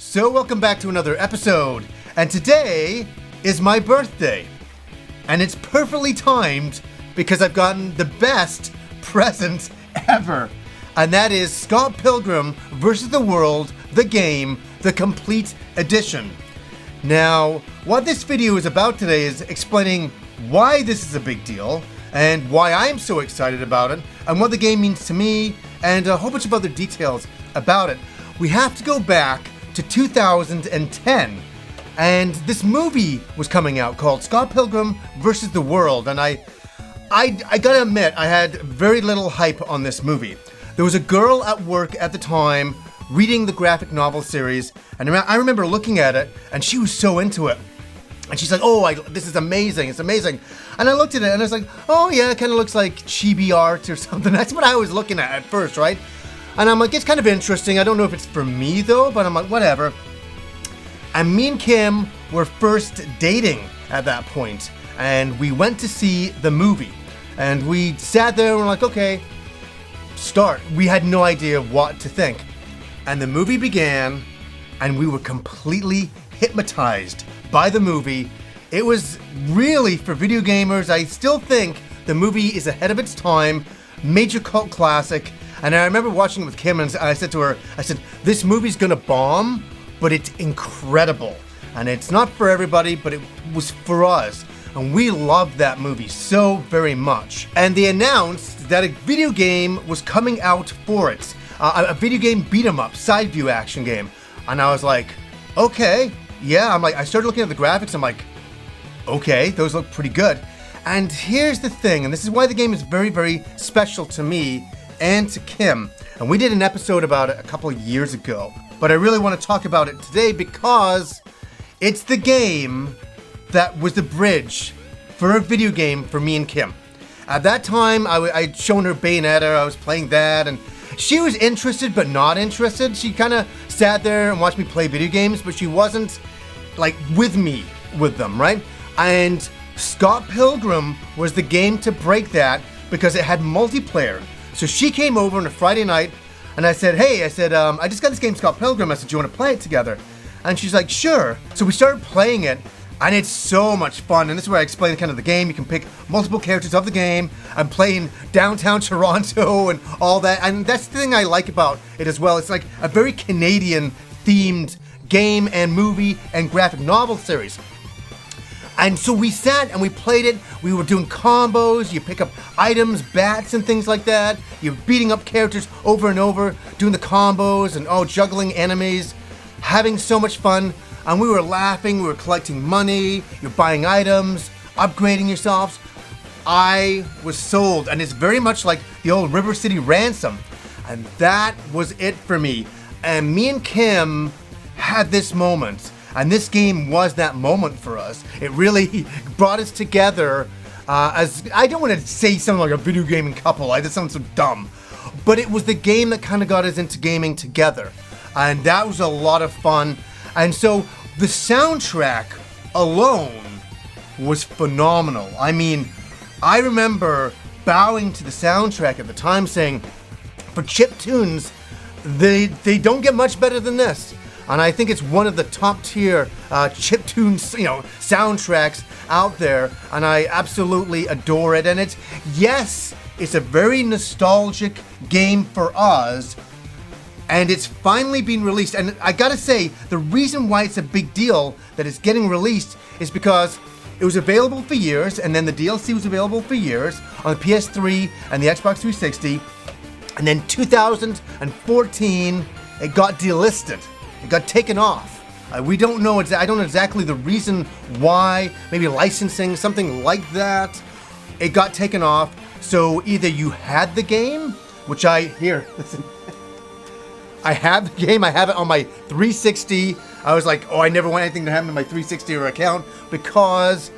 So welcome back to another episode, and today is my birthday. And it's perfectly timed because I've gotten the best present ever. And that is Scott Pilgrim vs. the World, the game, the complete edition. Now, what this video is about today is explaining why this is a big deal, and why I'm so excited about it, and what the game means to me, and a whole bunch of other details about it. We have to go back to 2010, and this movie was coming out called Scott Pilgrim vs. the World, and I gotta admit, I had very little hype on this movie. There was a girl at work at the time reading the graphic novel series, and I remember looking at it, and she was so into it. And she's like, this is amazing, it's amazing. And I looked at it, and I was like, oh yeah, it kind of looks like chibi art or something. That's what I was looking at first, right? And I'm like, it's kind of interesting. I don't know if it's for me though, but I'm like, whatever. And me and Kim were first dating at that point, and we went to see the movie. And we sat there and we're like, okay, start. We had no idea what to think. And the movie began, and we were completely hypnotized by the movie. It was really, for video gamers, I still think the movie is ahead of its time, major cult classic. And I remember watching it with Kim, and I said to her, this movie's gonna bomb, but it's incredible. And it's not for everybody, but it was for us. And we loved that movie so very much. And they announced that a video game was coming out for it. A video game beat 'em up, side view action game. And I was like, okay, yeah. I started looking at the graphics, I'm like, okay, those look pretty good. And here's the thing, and this is why the game is very, very special to me and to Kim. And we did an episode about it a couple of years ago, but I really want to talk about it today because it's the game that was the bridge for a video game for me and Kim. At that time, I'd shown her Bayonetta, I was playing that, and she was interested but not interested. She kind of sat there and watched me play video games, but she wasn't like with me with them, right? And Scott Pilgrim was the game to break that because it had multiplayer. So she came over on a Friday night, and I said, hey, I just got this game, Scott Pilgrim. I said, do you want to play it together? And she's like, sure. So we started playing it, and it's so much fun. And this is where I explain kind of the game. You can pick multiple characters of the game. I'm playing downtown Toronto and all that. And that's the thing I like about it as well. It's like a very Canadian-themed game and movie and graphic novel series. And so we sat and we played it. We were doing combos. You pick up items, bats, and things like that. You're beating up characters over and over, doing the combos and juggling enemies, having so much fun. And we were laughing. We were collecting money. You're buying items, upgrading yourselves. I was sold, and it's very much like the old River City Ransom. And that was it for me. And me and Kim had this moment. And this game was that moment for us. It really brought us together as, I don't want to say something like a video gaming couple, that sounds so dumb. But it was the game that kind of got us into gaming together. And that was a lot of fun. And so the soundtrack alone was phenomenal. I mean, I remember bowing to the soundtrack at the time saying, for chip tunes, they don't get much better than this. And I think it's one of the top tier chiptune, soundtracks out there, and I absolutely adore it. And it's a very nostalgic game for us, and it's finally been released. And I gotta say, the reason why it's a big deal that it's getting released is because it was available for years, and then the DLC was available for years on the PS3 and the Xbox 360, and then 2014 it got delisted. It got taken off. We don't know. I don't know exactly the reason why. Maybe licensing, something like that. It got taken off. So either you had the game, which listen. I have the game. I have it on my 360. I was like, I never want anything to happen to my 360 or account because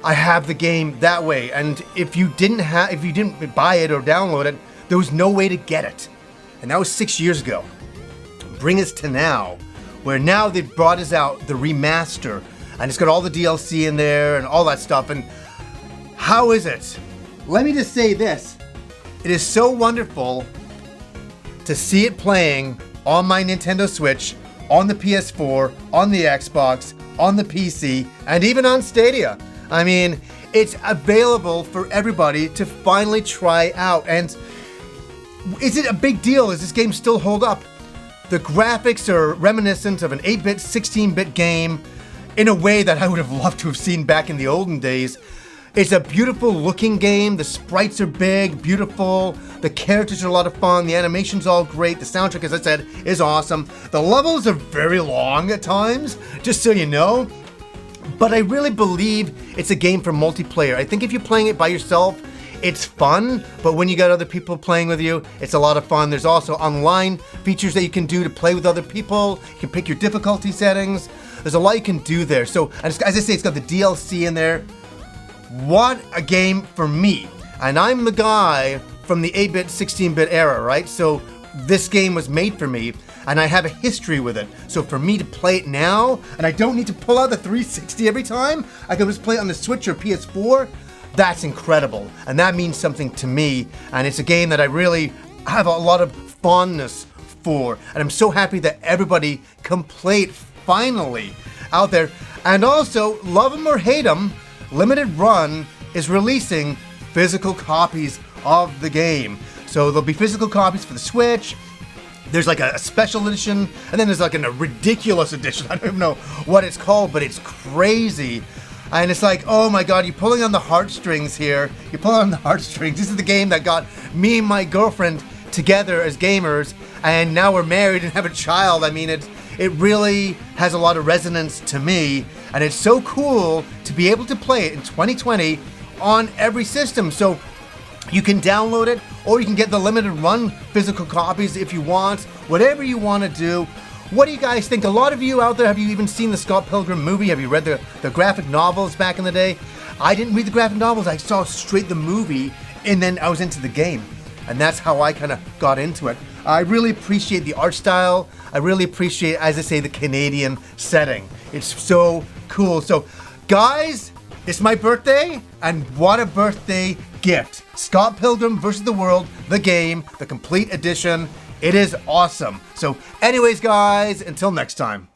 I have the game that way. And if you didn't buy it or download it, there was no way to get it. And that was 6 years ago. Bring us to now, where now they've brought us out the remaster, and it's got all the DLC in there and all that stuff. And how is it? Let me just say this. It is so wonderful to see it playing on my Nintendo Switch on the PS4, on the Xbox, on the PC, and even on Stadia. I mean, it's available for everybody to finally try out. And is it a big deal? Does this game still hold up? The graphics are reminiscent of an 8-bit, 16-bit game in a way that I would have loved to have seen back in the olden days. It's a beautiful looking game. The sprites are big, beautiful. The characters are a lot of fun. The animation's all great. The soundtrack, as I said, is awesome. The levels are very long at times, just so you know. But I really believe it's a game for multiplayer. I think if you're playing it by yourself, it's fun, but when you got other people playing with you, it's a lot of fun. There's also online features that you can do to play with other people. You can pick your difficulty settings. There's a lot you can do there. So, as I say, it's got the DLC in there. What a game for me. And I'm the guy from the 8-bit, 16-bit era, right? So this game was made for me, and I have a history with it. So for me to play it now, and I don't need to pull out the 360 every time, I can just play it on the Switch or PS4, that's incredible. And that means something to me, and it's a game that I really have a lot of fondness for. And I'm so happy that everybody can play it finally out there. And also, love them or hate them, Limited Run is releasing physical copies of the game. So there'll be physical copies for the Switch. There's like a special edition, and then there's like a ridiculous edition. I don't even know what it's called, but it's crazy. And it's like, oh my God, you're pulling on the heartstrings here. You're pulling on the heartstrings. This is the game that got me and my girlfriend together as gamers, and now we're married and have a child. I mean, it really has a lot of resonance to me, and it's so cool to be able to play it in 2020 on every system. So you can download it, or you can get the limited run physical copies if you want, whatever you want to do. What do you guys think? A lot of you out there, have you even seen the Scott Pilgrim movie? Have you read the graphic novels back in the day? I didn't read the graphic novels. I saw straight the movie, and then I was into the game. And that's how I kind of got into it. I really appreciate the art style. I really appreciate, as I say, the Canadian setting. It's so cool. So, guys, it's my birthday, and what a birthday gift. Scott Pilgrim vs. the World, the game, the complete edition. It is awesome. So anyways, guys, until next time.